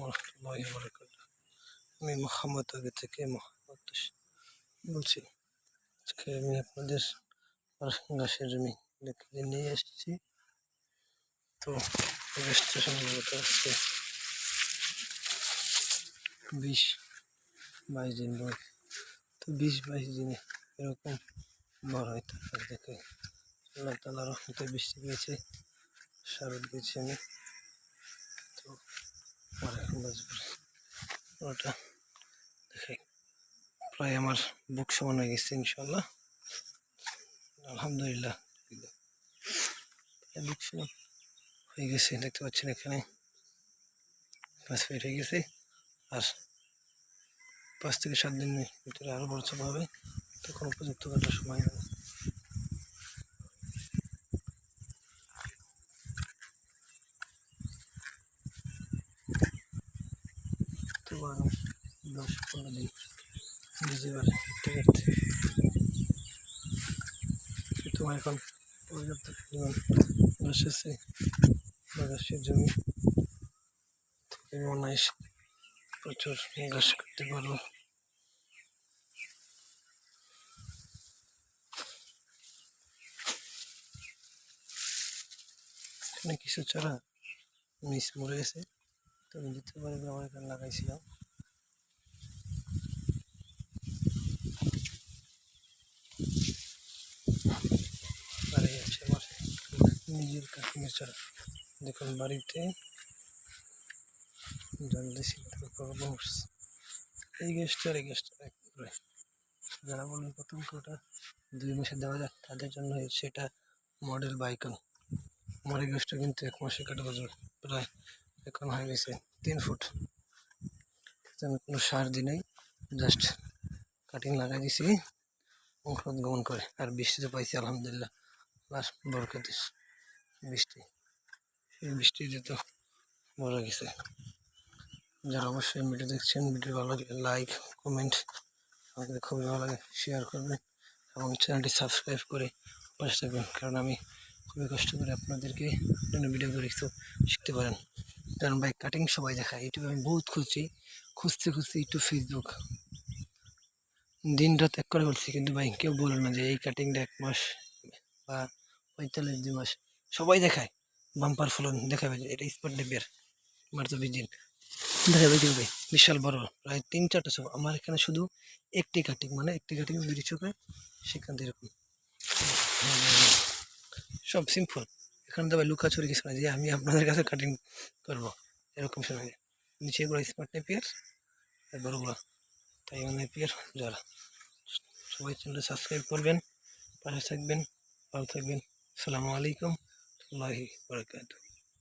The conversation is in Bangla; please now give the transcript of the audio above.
ওয়া রাহমাতুল্লাহি ওয়া বারাকাতুহু। আমি মোহাম্মদ আগে থেকে মোহাম্মদ বলছি। আজকে আমি আপনাদের আমার ঘাসের জমি দেখে নিয়ে এসেছি। তো রেজিস্ট্রেশন সম্ভবত আজকে 20-22 দিন বয়। তো 20-22 দিনে এরকম বড় হয় তারপর দেখে আল্লাহ তাআলার রহমতে বৃষ্টি পেয়েছে, সার দিয়েছি আমি। তো পরে ওটা দেখাই প্রায় আমার বুক সমান হয়ে গেছে ইনশাল্লাহ, আলহামদুলিল্লাহ। বুক সমান হয়ে গেছে, দেখতে পাচ্ছেন এখানে 5 ফিট হয়ে গেছে। আর 5 থেকে 7 দিনের ভিতরে আরো বড় ছোট হবে, তখন উপযুক্ত কাটার সময় হবে। তো আরো 10-15 দিন ভিজে পারে কাটতে কাটতে। কিন্তু এখন পর্যাপ্ত পরিমাণ ঘাস আছে, ঘাসের জমি থেকে অনায়াসে প্রচুর ঘাস কাটতে পারবো। এখানে কিছু চারা মিস মরে গেছে, তো আমি দিতে পারি আমার এখানে লাগাইছিলাম। আর এই হচ্ছে আমার নিজের কাটিংয়ের চারা। দেখুন বাড়িতে জল দিয়েছি, এই গ্যাসটা আর এই গ্যাসটা একবারে। যারা বলেন প্রথম ওটা 2 মাসে দেওয়া যায়, তাদের জন্য সেটা মডেল বাইকন। আমার এই গ্যাসটা কিন্তু 1 মাসে কাটা যাবে প্রায়। এখন হয়ে গেছে 3 ফুট। আমি কোনো সার দিই নাই, জাস্ট কাটিং লাগাই দিছি অঙ্কুরোদ্গমন করে। আর বৃষ্টি তো পাইছি আলহামদুলিল্লাহ, লাস্ট বরকতের বৃষ্টি, সেই বৃষ্টিতে তো বড় গেছে। যারা অবশ্যই ভিডিও দেখছেন, ভিডিও ভালো লাগে লাইক কমেন্ট, আমাদের খুবই ভালো লাগে শেয়ার করবেন এবং চ্যানেলটি সাবস্ক্রাইব করে পাশে থাকবেন, কারণ আমি খুবই কষ্ট করে আপনাদেরকে ভিডিও করে শিখতে পারেন। কারণ ভাই কাটিং সবাই দেখায়, ইউটিউবে আমি বহুত খুঁজছি, খুঁজতে ইউটিউব ফেসবুক দিন রাত এক করে বলছি, কিন্তু ভাই কেউ বলে না যে এই কাটিংটা 1 মাস বা 45-2 মাস। সবাই দেখায় বাম্পার ফলন দেখাবে, এটা স্পট ডেপের মাত্র 20 দিন দেখাবে, কিন্তু ভাই বিশাল বড় প্রায় 3-4টা সব। আমার এখানে শুধু একটি কাটিং, মানে একটি কাটিং বিড়ি চোখে, সেখান থেকে এরকম সব সিম্পল। এখানে তো ভাই লুকাচুরি কিছু না যে আমি আপনাদের কাছে কাটিং করবো, এরকম সময় নিচে এগুলো স্মার্ট নেপিয়ার আর বড়গুলো তাই নেপিয়ার। যারা সবাই চ্যানেলটা সাবস্ক্রাইব করবেন, পাশে থাকবেন, ভালো থাকবেন। আসসালামু আলাইকুম ওয়া রাহমাতুল্লাহি ওয়া বারাকাতুহু।